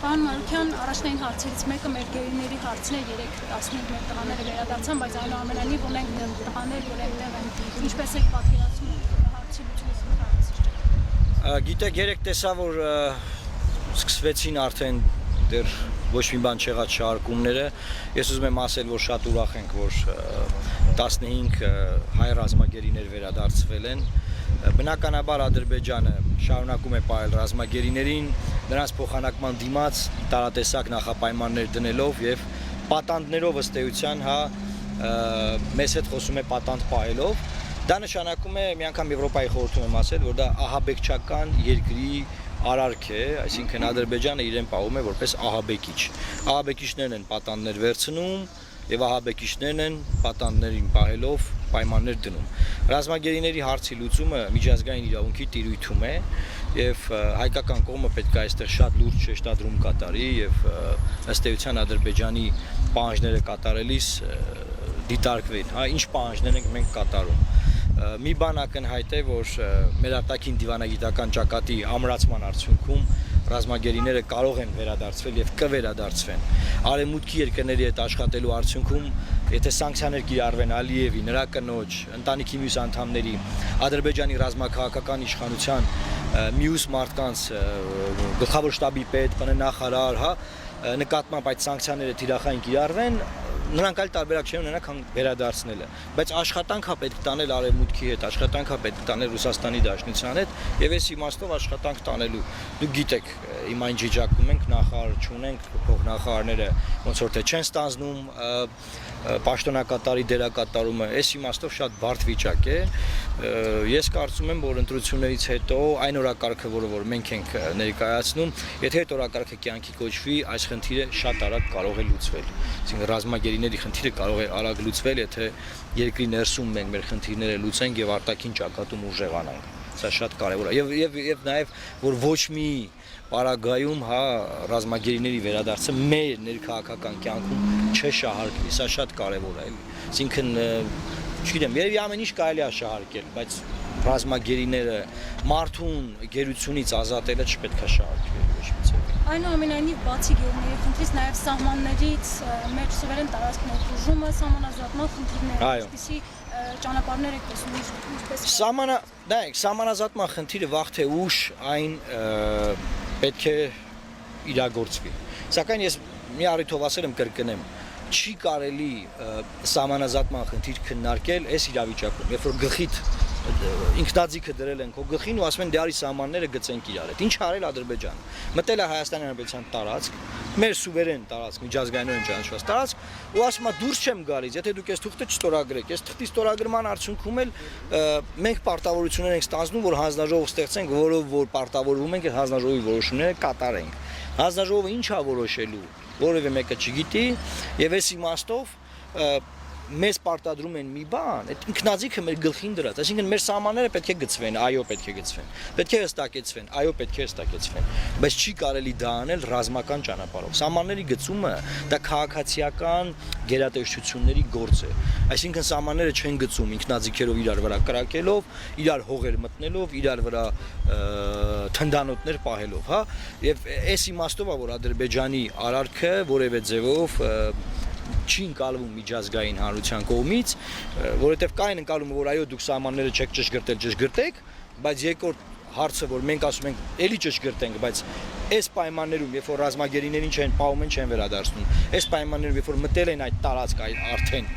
Պարոն Մարուկյան, առաջնային հարցերից մեկը մեր գերիների հարցն է, 3-15 մեր տղաները վերադարձան, բայց այնուամենայնիվ ունենք տղաներ, որ այնտեղ են, ինչպես եք պատկերացնում հարցի լուծումը։ Գիտեք, երեք տեսա, որ սկսվեցին արդեն դեռ ոչ մի բան չեղած շարքումները, ես ուզում եմ ասել, որ շատ ուրախ ենք, որ 15 հայ ռազմագերիներ վերադարձվել են, բնականաբար Ադրբեջանը շարունակում է պահել ռազմագերիներին, նրանց փոխանակման դիմաց տարատեսակ նախապայմաններ դնելով եւ պատանդներով ըստ էության, մեզ հետ խոսում է պատանդ պահելով, դա նշանակում է մի անգամ Եվրոպայի խորհրդում եմ ասել, որ դա ահաբեկչական երկրի արարք է, այսինքն Ադրբեջանը իրեն պահում է որպես ահաբեկիչ։ Ահաբեկիչներն են պատանդներ վերցնում եւ ահաբեկիչներն են պատանդներին պահելով պայմաններ դնում։ Ռազմագերիների հարցի լուծումը միջազգային իրավունքի տիրույթում է եւ հայկական կողմը պետք է այստեղ շատ լուրջ շեշտադրում կատարի եւ ըստ էության Ադրբեջանի պահանջները կատարելիս դիտարկվեն, ինչ պահանջներ ենք մենք կատարում։ Մի բան ակնհայտ է, որ մեր արտաքին դիվանագիտական ճակատի ամրացման արդյունքում ռազմագերիները կարող են վերադարձվել եւ կվերադարձվեն։ Արևմուտքի երկրների հետ աշխատելու արդյունքում, եթե սանկցիաներ կիրառվեն Ալիևի, նրա կնոջ, ընտանիքի մյուս անդամների, Ադրբեջանի ռազմաքաղաքական իշխանության մյուս մարդկանց գլխավոր շտաբի պետ, ՊՆ-նախարար, նկատմամբ այդ սանկցիաները թիրախային կիրառվեն, նրանք այլ տարբերակ չեն ունենա, քան վերադարձնելը, բայց աշխատանքա պետք տանել Արևմուտքի հետ, աշխատանքա պետք տանել Ռուսաստանի Դաշնության հետ եւ այս իմաստով աշխատանք տանելու։ Դուք գիտեք, իմ այն ջիջակում ենք, նախարար չունենք, փոխնախարարները ոնց որ թե չեն ստանձնում պաշտոնակատարի դերակատարումը, այս իմաստով շատ բարդ վիճակ է։ Ես կարծում եմ, որ ընտրություններից հետո այն օրակարգը, որը մենք ենք ներկայացնում, եթե այդ օրակարգը կյանքի կոչվի, այս խնդիրը շատ արագ կարող է լուծվել։ Այսինքն ռազմագերիների խնդիրը կարող է արագ լուծվել, եթե երկրի ներսում մենք մեր խնդիրները լուծենք եւ արտաքին ճակատում ուժեղանանք։ Սա շատ կարեւոր է եւ նաեւ որ ոչ մի պարագայում ռազմագերիների վերադարձը մեր ներքաղաքական կյանքում չշահարկվի, սա շատ կարեւոր է, այսինքն չգիտեմ, երևի ամեն ինչ կարելի է շահարկել, բայց ռազմագերիները մարդուն գերությունից ազատելը չպետք է շահարկվի ոչ մի ձև։ Այնուամենայնիվ, բացի գերիների խնդրից, նաև սահմաններից մեր սուվերեն տարածքն օգուժումը, սահմանազատման խնդիրները, այսպիսի ճանապարհներ եք տեսնում, ինչպես սահմանազատման խնդիրը վաղ թե ուշ այն պետք է իրագործվի։ Սակայն ես մի առիթով ասել եմ կրկնեմ, չի կարելի սահմանազատման խնդիր քննարկել այս իրավիճակում, երբ որ գլխիդ ինքնաձիգը դրել են քո գլխին ու ասում են դե արի սահմանները գծենք իրար հետ։ Ինչ արել Ադրբեջանը։ Մտել է Հայաստանի Հանրապետության տարածք, մեր սուվերեն տարածք, միջազգայինորեն ճանաչված տարածք, ու ասում է դուրս չեմ գալիս, եթե դուք այս թուղթը չստորագրեք։ Այս թղթի ստորագրման արդյունքում էլ մենք պարտավորություններ ենք ստանձնում, որ հանձնաժողով ստեղծենք, որով որ պարտավորվում ենք հանձնաժողովի որոշումները կատարենք։ Հանձնաժողովը ինչ է որոշելու, որևէ մեկը չգիտի, եւ այս իմաստով մեզ պարտադրում են մի բան, այդ ինքնաձիգը մեր գլխին դրած, այսինքն մեր սահմանները պետք է գծվեն, այո, պետք է գծվեն, պետք է հստակեցվեն, այո, պետք է հստակեցվեն, բայց չի կարելի դա անել ռազմական ճանապարհով։ Սահմանների գծումը դա քաղաքացիական գերատեսչությունների գործ է, այսինքն սահմանները չեն գծում ինքնաձիգերով իրար վրա կրակելով, իրար հողեր մտնելով, իրար վրա թնդանոթներ պահելով, եւ այս իմաստով է, որ Ադրբեջանի արարքը որևէ ձևով չի ընկալվում միջազգային հանրության կողմից, որովհետև կային ընկալումը, որ այո դուք սահմանները չեք ճշգրտել, ճշգրտեք, բայց երկրորդ հարցը, որ մենք ասում ենք, էլի ճշգրտենք, բայց այս պայմաններում, երբ որ ռազմագերիներին չեն պահում են, չեն վերադարձնում, այս պայմաններում, երբ որ մտել են այդ տարածք արդեն,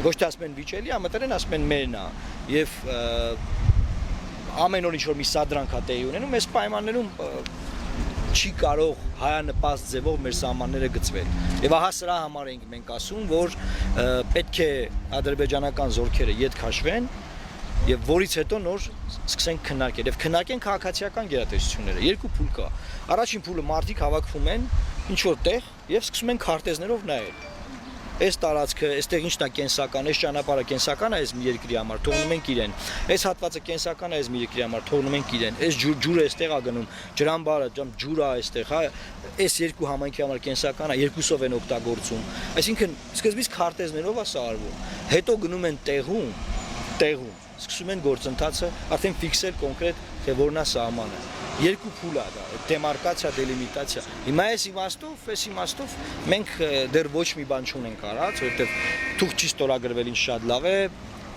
ոչ թե ասում են վիճելի, մտել են ասում են մերն է, եւ ամեն օր ինչ որ մի սադրանք է տեղի ունենում, այս պայմաններում չի կարող հայանպաստ ձևով մեր սահմանները գծվել։ Եվ ահա սրա համար ենք մենք ասում, որ պետք է ադրբեջանական զորքերը ետ քաշվեն եւ որից հետո նոր սկսենք քննարկել եւ քննարկեն քաղաքացիական գերատեսչությունները։ Երկու փուլ կա։ Առաջին փուլը մարդիկ հավաքվում են ինչ որ տեղ եւ սկսում են քարտեզներով նայել։ Այս տարածքը, այստեղ ինչն է կենսական, այս ճանապարհը կենսական է այս մի երկրի համար, թողնում ենք իրեն։ Այս հատվածը կենսական է այս մի երկրի համար, թողնում ենք իրեն։ Այս ջուրը այստեղ է գնում, ջրամբարը, ջուրը այստեղ, այս երկու համայնքի համար կենսական է, երկուսով են օգտագործում։ Այսինքն սկզբից քարտեզներով է սա արվում, հետո գնում են տեղում սկսում են գործընթացը արդեն ֆիքսել կոնկրետ թե որն է սահմանը։ Երկու փուլ է դա, դեմարկացիա, դելիմիտացիա։ Հիմա այս իմաստով մենք դեռ ոչ մի բան չունենք արած, որովհետև թուղթ չի ստորագրվել, ինչ շատ լավ է,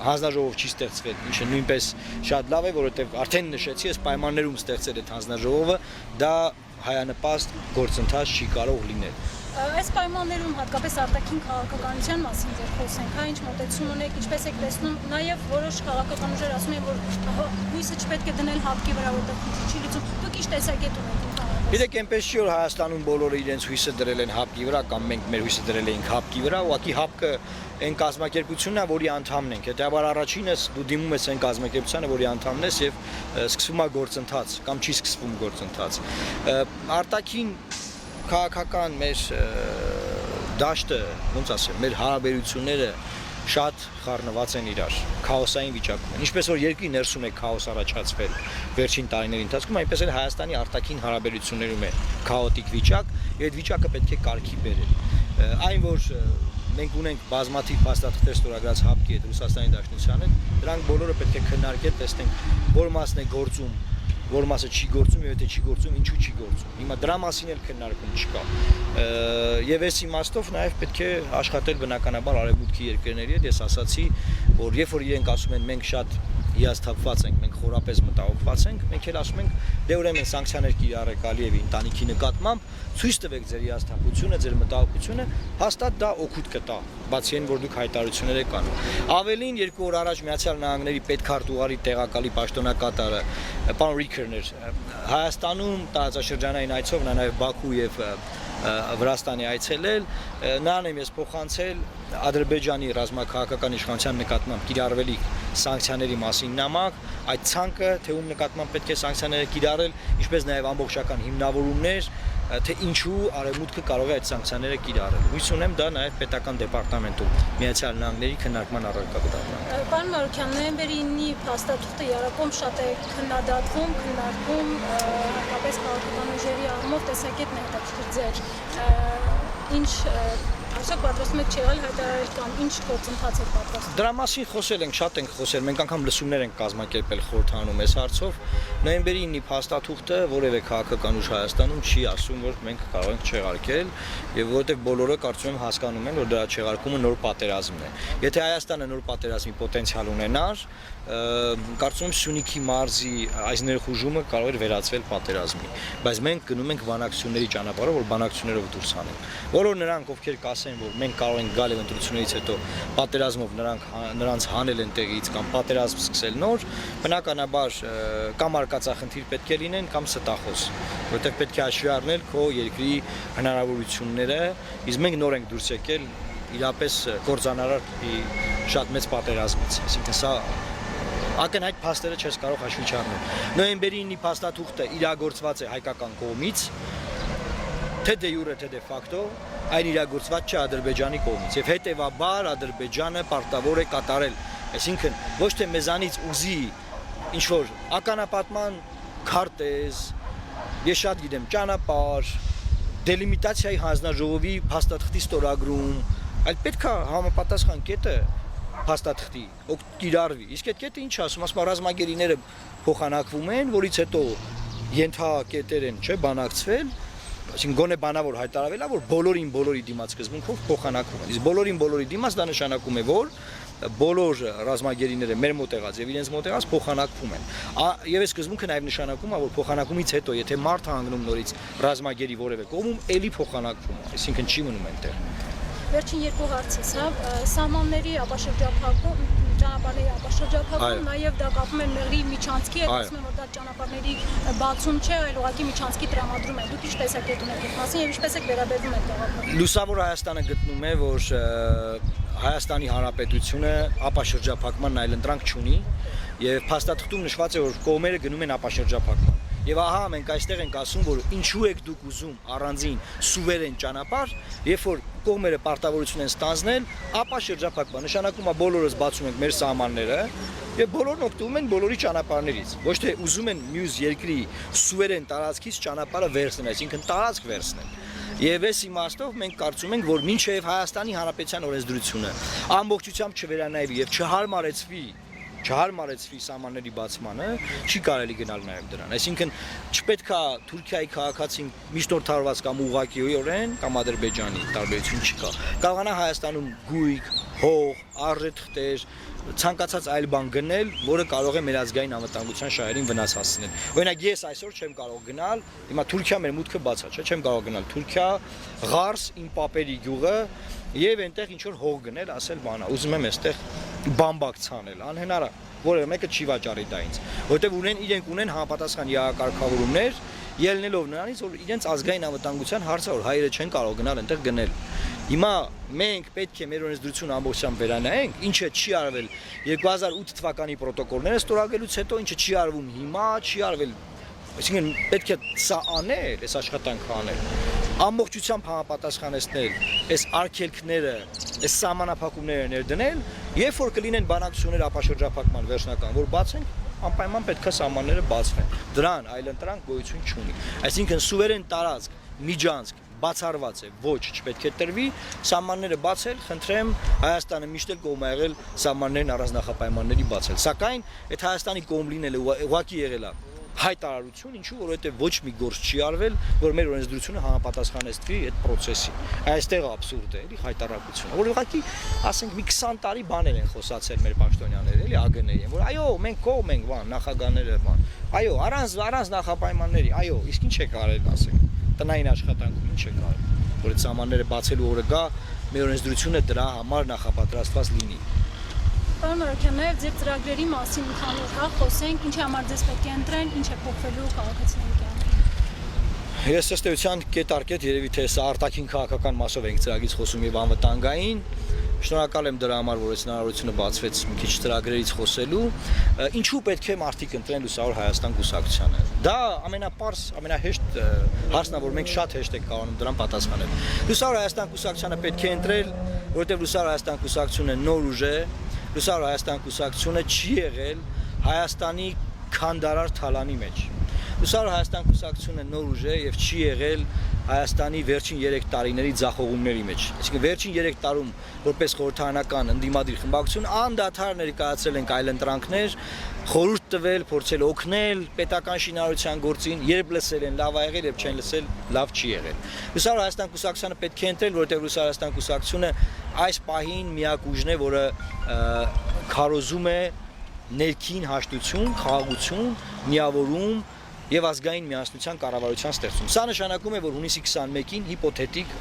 հանձնաժողով չի ստեղծվել, ինչը նույնպես շատ լավ է, որովհետև արդեն նշեցի, այս պայմաններում ստեղծել այդ հանձնաժողովը, դա հայանպաստ գործընթաց չի կարող լինել։ Այս պայմաններում հատկապես արտաքին քաղաքականության մասին ձեր խոսենք, հա, ինչ մոտեցում ունեք, ինչպես եք տեսնում, նաև որոշ քաղաքական ուժեր ասում են, որ հույսը չպետք է դնել հապկի վրա, որտեղ չի լուծում։ Դուք ինչ տեսակետ ունեք ընդհանրապես։ Գիտեք, այնպես չի, որ Հայաստանում բոլորը իրենց հույսը դրել են հապկի վրա կամ մենք մեր հույսը դրել էինք հապկի վրա, ուղղակի հապկը այն կազմակերպությունն է, որի անդամն ենք։ Հետևաբար առաջինս դու դիմում ես այն կազմակերպությանը, որի անդամն ես եւ սկսվում է գործընթաց կամ չի սկսվում գործընթաց։ Արտաքին քաղաքական մեր դաշտը, ոնց ասեմ, մեր հարաբերությունները շատ խառնված են իրար, քաոսային վիճակում են։ Ինչպես որ երկրի ներսում է քաոս առաջացվել վերջին տարիների ընթացքում, այնպես էլ Հայաստանի արտաքին հարաբերություններում է քաոտիկ վիճակ, եւ այդ վիճակը պետք է կարգի բերել։ Այն որ մենք ունենք բազմաթիվ փաստաթղթեր ստորագրած հապկի հետ Ռուսաստանի Դաշնության հետ, դրանք բոլորը պետք է քննարկել, տեսնենք որ մասն է գործում, որ մասը չի գործում եւ եթե չի գործում, ինչու չի գործում։ Հիմա դրա մասին էլ քննարկում չկա։ Եվ այս իմաստով նաեւ պետք է աշխատել բնականաբար արևմուտքի երկրների հետ։ Ես ասացի, որ երբ որ իրենք ասում են մենք շատ հիասթափված ենք, մենք խորապես մտահոգված ենք, մենք էլ ասում ենք դե ուրեմն սանկցիաներ կիրառեք Ալիևի ընտանիքի նկատմամբ, ցույց տվեք ձեր հիասթափությունը, ձեր մտահոգությունը, հաստատ դա օգուտ կտա, բացի այն որ դուք հայտարարություններ եք անում։ Ավելին 2 օր առաջ Միացյալ Նահանգների պետքարտուղարի տեղակալի պաշտոնակատարը պարոն Ռիքերն էր Հայաստանում տարածաշրջանային այցով, նա նաև Բաքու եւ Վրաստանի այցելել, նրան եմ ես փոխանցել Ադրբեջանի ռազմաքաղաքական իշխանության նկատմամբ կիրառվելիք սանկցիաների մասին նամակ, այդ ցանկը թե ում նկատմամբ պետք է սանկցիաները կիրառել, ինչպես նաև ամբողջական հիմնավորումներ, թե ինչու արևմուտքը կարող է այդ սանկցիաները կիրառել։ Հույս ունեմ դա նաև պետական դեպարտամենտում Միացյալ Նահանգների քննարկման առարկա կդառնա։ Պարոն Մարուկյան, նոյեմբերի 9-ի փաստաթուղթը Երակոմ շատ է քննադատվում, քննարկվում, հատկապես քաղաքական ուժերի առումով տեսակետն է հետաքրքիր ձեր։ Ինչ Այսօր պատրաստում եք չեղալ հայտարարել կամ ինչ գործընթաց եք պատրաստում։ Դրա մասին խոսել ենք, շատ ենք խոսել, մենք անգամ լսումներ ենք կազմակերպել խորհրդանում այս հարցով։ Նոյեմբերի 9-ի փաստաթուղթը որևէ քաղաքական ուժ Հայաստանում չի ասում, որ մենք կարող ենք չեղարկել, եւ որովհետեւ բոլորը կարծում եմ հասկանում են, որ դրա չեղարկումը նոր պատերազմն է։ Եթե Հայաստանը նոր պատերազմի պոտենցիալ ունենար, կարծում եմ Սյունիքի մարզի այս ներխուժումը կարող էր վերածվել պատերազմի, բայց մենք գնում ենք բանակցությունների ճանապարհով, որ բանակցություններով դուրս հանենք։ Բոլոր նրանք, ովքեր կասեն, որ մենք կարող ենք գալ եւ ընտրություններից հետո պատերազմով նրանց հանել են տեղից կամ պատերազմ սկսել նոր, բնականաբար կամ արկածախնդիր պետք է լինեն կամ ստախոս, որովհետեւ պետք է հաշվի առնել քո երկրի հնարավորությունները, իսկ մենք նոր ենք դուրս եկել իրապես կործանարար շատ մեծ պատերազմից, այսինքն սա ակնհայտ փաստերը չես կարող հաշվի չառնել։ Նոյեմբերի 9-ի փաստաթուղթը իրագործված է հայկական կողմից, թե դե յուրե թե դե ֆակտո, այն իրագործված չէ Ադրբեջանի կողմից եւ հետեւաբար Ադրբեջանը պարտավոր է կատարել, այսինքն ոչ թե մեզանից ուզի ինչ որ ականապատման քարտեզ, ես շատ գիտեմ, ճանապարհ, դելիմիտացիայի հանձնաժողովի փաստաթղթի ստորագրում, այլ պետք է համապատասխան կետը փաստաթղթի կիրառվի։ Իսկ այդ կետը ինչ ասում, ասում ռազմագերիները փոխանակվում են, որից հետո ենթակետեր են, չէ, բանակցվել, այսինքն գոնե բանավոր հայտարարվել է, որ բոլորի դիմաց սկզբունքով փոխանակվում են։ Իսկ բոլորի դիմաց դա նշանակում է, որ բոլոր ռազմագերիները մեր մոտ եղած եւ իրենց մոտ եղած փոխանակվում են։ Եվ այս սկզբունքը նաեւ նշանակում է, որ փոխանակումից հետո, եթե մարդ հանգնում նորից ռազմագերի որևէ կողմում, ելի փոխանակվում է, այսինքն չի մնում այնտեղ։ Վերջին երկու հարցս, հա, սահմանների ապաշրջափակում, ճանապարհների ապաշրջափակում, նաև դա կապում են Մեղրի Միչանցքի հետ, ասում են, որ դա ճանապարհների բացում չէ, այլ ուղղակի Միչանցքի տրամադրում է։ Դուք ինչ տեսակետ ունեք այդ մասին եւ ինչպես եք վերաբերվում այդ գաղափարին։ Լուսավոր Հայաստանը գտնում է, որ Հայաստանի Հանրապետությունը ապաշրջափակման այլընտրանք չունի եւ փաստաթղթում նշված է, որ կողմերը գնում են ապաշրջափակման։ Եվ ահա մենք այստեղ ենք ասում, որ ինչու եք դուք ուզում առանձին սուվերեն ճանապարհ, երբ որ կողմերը պարտավորություն են ստանձնել, ապա շրջափակման նշանակում է բոլորս բացում ենք մեր սահմանները եւ բոլորն օգտվում են բոլորի ճանապարհներից։ Ոչ թե ուզում են մյուս երկրի սուվերեն տարածքից ճանապարհը վերցնել, այսինքն տարածք վերցնել։ Եվ այս իմաստով մենք կարծում ենք, որ մինչև Հայաստանի Հանրապետության օրենսդրությունը ամբողջությամբ չվերանայվի եւ չհարմարեցվի չհարմարեցվի սահմանների բացմանը, չի կարելի գնալ նաև դրան։ Այսինքն չպետք է Թուրքիայի քաղաքացին միջնորդարված կամ ուղղակիորեն կամ Ադրբեջանի տարբերություն չկա։ Կարողանա Հայաստանում գույք, հող, արժեթղթեր, ցանկացած այլ բան գնել, որը կարող է մեր ազգային անվտանգության շահերին վնաս հասցնել։ Օրինակ ես այսօր չեմ կարող գնալ, հիմա Թուրքիա մեր մուտքը բաց է, չէ՞, չեմ կարող գնալ Թուրքիա, Ղարս, իմ պապերի գյուղը եւ այնտեղ ինչ որ հող գնել, ասել բանա, ուզում եմ այստեղ բամբակ ցանել, անհնար է, որևէ մեկը չի վաճառի դա ինձ, որովհետեւ իրենք ունեն համապատասխան իհակակարգավորումներ, ելնելով նրանից, որ իրենց ազգային անվտանգության հարցը որ հայերը չեն կարող գնալ այնտեղ գնել։ Հիմա մենք պետք է մեր օրենսդրությունը ամբողջությամբ վերանայենք, ինչը չի արվել 2008 թվականի պրոտոկոլները ստորագրելուց հետո, ինչը չի արվում հիմա, չի արվել, այսինքն պետք է սա անել, այս աշխատանքը անել, ամբողջությամբ համապատասխանեցնել այս արգելքները, այս սահմանափակումները ներդնել, երբ որ կլինեն բանակցություններ ապաշրջափակման վերջնական, որ բացենք, անպայման պետք է սահմանները բացվեն։ Դրան այլընտրանք գոյություն չունի։ Այսինքն սուվերեն տարածք, միջանցք բացառված է, ոչ, չպետք է տրվի, սահմանները բացել, խնդրեմ, Հայաստանը միշտ էլ կողմ է եղել սահմաններն առանձնախապայմանների բացել։ Սակայն այդ Հայաստանի կողմ լինելը ուղղակի եղել է հայտարարություն, ինչու, որովհետև ոչ մի գործ չի արվել, որ մեր օրենսդրությունը համապատասխանեցվի այդ process-ին։ Այստեղ աբսուրդ է, էլի հայտարարությունը, որ ուղղակի, ասենք, մի 20 տարի բաներ են խոսացել մեր պաշտոնյաները, էլի ԱԳՆ-ին, որ այո, մենք կողմ ենք, բան, նախագահները, բան։ Այո, առանց նախապայմանների, այո, իսկ ինչ է կարել, ասենք, տնային աշխատանքում ինչ է կարել, որ այդ սահմանները բացելու օրը գա, մեր օրենսդրությունը դրա համար նախապատրաստված լինի։ Պարոն Արաքյան, նաև ձեր ծրագրերի մասին ընդհանուր խոսենք, ինչի համար ձեզ պետք է ընտրեն, ինչ է փոխվելու քաղաքացիների կյանքում։ Ես ըստ էության կետարկետ երևի թե սա արտաքին քաղաքական մասով ենք ծրագրից խոսում եւ անվտանգային։ Շնորհակալ եմ դրա համար, որ այս հնարավորությունը բացվեց մի քիչ ծրագրերից խոսելու։ Ինչու պետք է մարդիկ ընտրեն Լուսավոր Հայաստան կուսակցությանը։ Դա ամենապարզ, ամենահեշտ հարցն է, որ մենք շատ հեշտ ենք կարողանում դրան պատասխանել։ Լուսավոր Հայաստան կուսակցությանը պետք է ընտրել, որովհետեւ Լուսավոր Հայաստան կուսակցությունը նոր ուժ է։ Լուսավոր Հայաստան կուսակցությունը չի եղել Հայաստանի քանդարար թալանի մեջ։ Լուսավոր Հայաստան կուսակցությունը նոր ուժ է եւ չի եղել Հայաստանի վերջին 3 տարիների ձախողումների մեջ։ Այսինքն վերջին 3 տարում որպես խորհրդարանական ընդդիմադիր խմբակցություն անդադար ներկայացրել ենք այլընտրանքներ, խորհուրդ տվել, փորձել օգնել պետական շինարարության գործին, երբ լսել են լավ ա եղել, երբ չեն լսել լավ չի եղել։ Լուսավոր Հայաստան կուսակցությանը պետք է ընտրել, որովհետեւ Լուսավոր Հայաստան կուսակցությունը այս պահին միակ ուժն է, որը քարոզում է ներքին հաշտություն, խաղաղություն, միավորում եւ ազգային միասնության կառավարության ստեղծում։ Սա նշանակում է, որ հունիսի 21-ին հիպոթետիկ,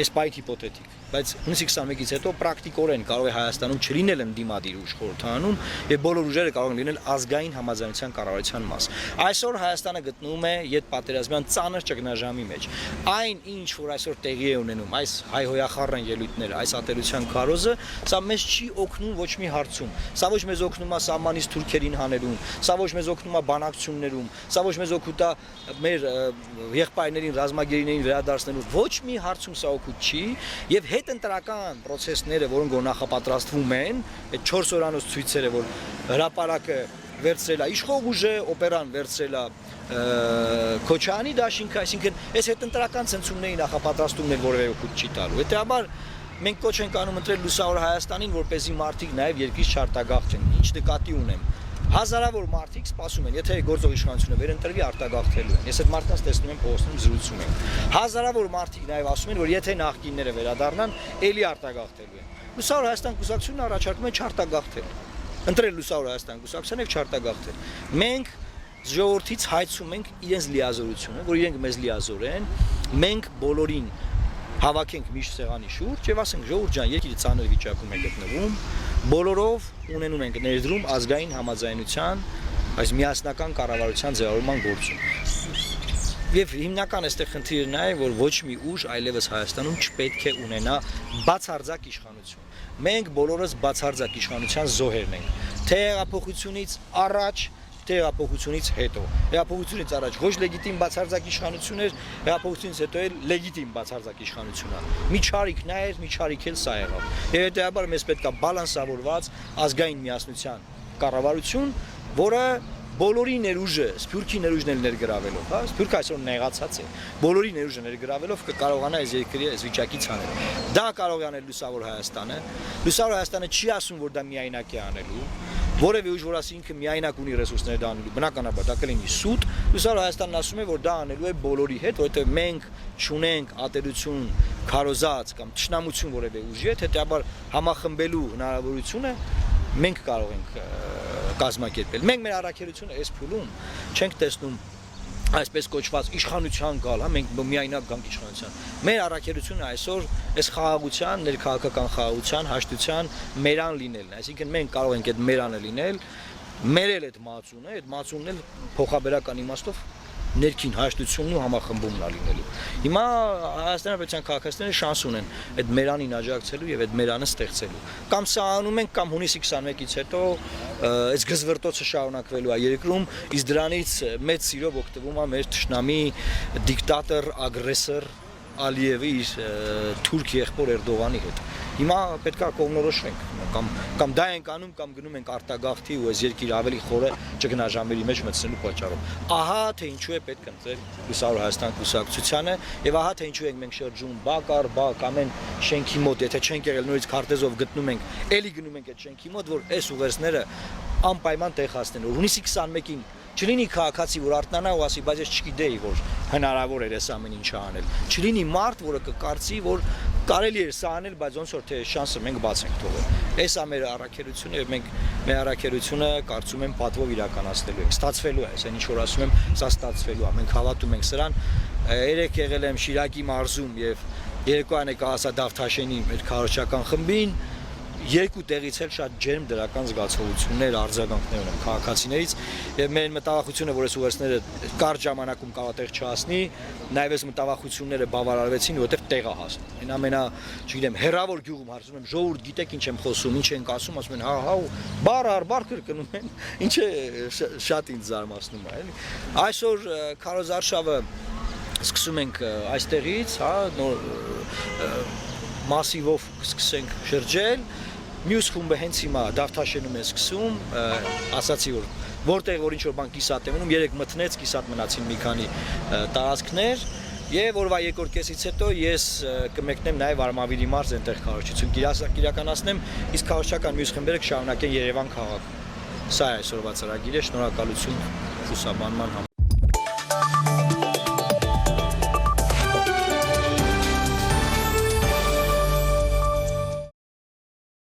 այս պայթ հիպոթետիկ, բայց հունիսի 21-ից հետո պրակտիկորեն կարող է Հայաստանում չլինել ընդդիմադիր ուժ խորհրդարանում եւ բոլոր ուժերը կարող են լինել ազգային համաձայնության կառավարության մաս։ Այսօր Հայաստանը գտնվում է յետպատերազմյան ծանր ճգնաժամի մեջ։ Այն ինչ որ այսօր տեղի է ունենում, այս հայհոյախառն ելույթները, այս ատելության քարոզը, սա մեզ չի օգնում ոչ մի հարցում։ Սա ոչ մեզ օգնում է սահմանից թուրքերին հանելուն, սա ոչ մեզ օգնում է բանակցություններում, սա ոչ մեզ օգուտ է մեր եղբայրներին, ռազմագերիներին վերադարձնելու, ոչ մի հարցում սա օգուտ չի եւ հետընտրական process-ները, որոնք որ նախապատրաստվում են, այդ 4 օրանոց ցույցերը, որ հրապարակը վերցրել է իշխող ուժը, օպերան վերցրել է Քոչարյանի դաշինքը, այսինքն այս հետընտրական ցնցումների նախապատրաստումն էլ որևէ օգուտ չի տալու։ Հետեւաբար մենք կոչ ենք անում ընտրել Լուսավոր Հայաստանին, որպեսզի մարդիկ նաև երկրից չարտագաղթեն։ Ինչ նկատի ունեմ։ Հազարավոր մարդիկ սպասում են, եթե գործող իշխանությունը վերընտրվի, արտագաղթելու են։ Ես այդ մարդկանց տեսնում եմ փողոցում զրուցում եմ։ Հազարավոր մարդիկ նաև ասում են, որ եթե նախկինները վերադառնան, ելի արտագաղթելու են։ Լուսավոր Հայաստան կուսակցությունն առաջարկում է չարտագաղթել։ Ընտրել Լուսավոր Հայաստան կուսակցությանը եւ չարտագաղթել։ Մենք ժողովրդից հայցում ենք իրենց լիազորությունը, որ իրենք մեզ լիազոր են։ Մենք բոլորին հավաքենք միշտ սեղանի շուրջ եւ ասենք ժողովուրդ ջան, երկիրը ցաներ վիճակում է գտնվում, բոլորով ունենում ենք ներդրում ազգային համաձայնության, այս միասնական կառավարության ձևավորման գործում։ Եվ հիմնական այստեղ խնդիրն է, որ ոչ մի ուժ այլևս Հայաստանում չպետք է ունենա բացարձակ իշխանություն։ Մենք բոլորս բացարձակ իշխանության զոհերն ենք։ Թե հեղափոխությունից առաջ հեղափոխությունից հետո։ Հեղափոխությունից առաջ ոչ լեգիտիմ բացարձակ իշխանություն էր, հեղափոխությունից հետո էլ լեգիտիմ բացարձակ իշխանություն է։ Մի չարիքն է, մի չարիք էլ սա եղավ։ Եվ հետեւաբար մեզ պետք է բալանսավորված ազգային միասնության կառավարություն, որը բոլորի ներուժը, Սփյուռքի ներուժն էլ ներգրավելով, հա, Սփյուռքը այսօր նեղացած է։ Բոլորի ներուժը ներգրավելով կկարողանա այս երկրի այս վիճակից անել։ Դա կարող է անել Լուսավոր Հայաստանը։ Լուսավոր Հայաստանը չի ասում, որ դա միայնակ է անելու։ Որևէ ուժ, որ ասի ինքը միայնակ ունի ռեսուրսները դա անելու, բնականաբար դա կլինի սուտ։ Լուսավոր Հայաստանն ասում է, որ դա անելու է բոլորի հետ, որովհետև մենք չունենք ատելություն, քարոզած կամ ճշնամություն որևէ ուժի հետ, հետեւաբար համախմբելու հնարավորությունը մենք կարող ենք կազմակերպել։ Մենք մեր առաքելությունը այս փուլում չենք տեսնում այսպես կոչված իշխանության գալ, հա, մենք միայնակ գանք իշխանության։ Մեր առաքելությունը այսօր այս խաղաղության, ներքաղաքական խաղաղության, հաշտության մերան լինելն է, այսինքն մենք կարող ենք այդ մերանը լինել, մերել այդ մածունն էլ փոխաբերական իմաստով ներքին հաշտությունն ու համախմբումն է լինելու։ Հիմա Հայաստանյան քաղաքացիները շանս ունեն այդ մերանին աջակցելու եւ այդ մերանը ստեղծելու։ Կամ սա անում ենք, կամ հունիսի 21-ից հետո այս գզվրտոցը շարունակվելու է երկրում, իսկ դրանից մեծ սիրով օգտվում է մեր թշնամի դիկտատոր, ագրեսոր Ալիևի թուրք եղբոր Էրդողանի հետ։ Հիմա պետք է կողմնորոշվենք կամ դա ենք անում կամ գնում ենք արտագաղթի ու այս երկիր ավելի խորը ճգնաժամերի մեջ մտցնելու պատճառով։ Ահա թե ինչու է պետք ընտրել Լուսավոր Հայաստան կուսակցությանը եւ ահա թե ինչու ենք մենք շրջում բակ առ բակ ամեն շենքի մոտ, եթե չենք եղել նորից քարտեզով գտնում ենք, էլի գնում ենք այդ շենքի մոտ, որ այս ուղերձները անպայման տեղացնեն։ Հունիսի 21-ին չլինի քաղաքացի, որ արթնանա ու ասի, բայց ես չգիտեի, որ հնարավոր էր այս ամեն ինչը անել։ Չլինի մարդ, որը կկարծի, որ կարելի էր սա անել, բայց ոնց որ թե շանսը մենք բաց ենք թողել։ Այս է մեր առաքելությունը եւ մենք մեր առաքելությունը կարծում եմ պատվով իրականացնելու ենք։ Ստացվելու է, այսինքն ինչ որ ասում եմ, սա ստացվելու է։ Մենք հավատում ենք սրան։ Երեք եղել եմ Շիրակի մարզում եւ երկուան եկա ասա Դավթաշենի մեր քարոզչական խմբին։ Երկու տեղից էլ շատ ջերմ դրական զգացողություններ, արձագանքներ ունեմ քաղաքացիներից եւ մեր մտավախությունը, որ այս ուղերձները կարճ ժամանակում կարող տեղ չհասնի, նաեւ այս մտավախությունները բավարարվեցին, որովհետեւ տեղ է հասնում։ Այն ամենա, չգիտեմ, հերավոր գյուղում հարցնում եմ, ժողովուրդ գիտեք ինչ եմ խոսում, ինչ ենք ասում, ասում են, հա, բառ առ բառ կրկնում են, ինչ է շատ ինձ զարմացնում է, էլի։ Այսօր քարոզարշավը սկսում ենք այստեղից, հա, նոր մասիվով սկսենք շրջել։ Մյուս խումբը հենց հիմա Դավթաշենում է սկսում, ասացի որ որտեղ որ ինչ որ բան կիսատ է մնում, երեք մտնեց, կիսատ մնացին մի քանի տարածքներ եւ օրվա երկրորդ կեսից հետո ես կմեկնեմ նաեւ Արմավիրի մարզ այնտեղ քարոզչություն իրականացնեմ, իսկ քարոզչական մյուս խմբերը կշարունակեն Երևան քաղաքում։ Սա է այսօրվա ծրագիրը, շնորհակալություն ուսաբանման համար։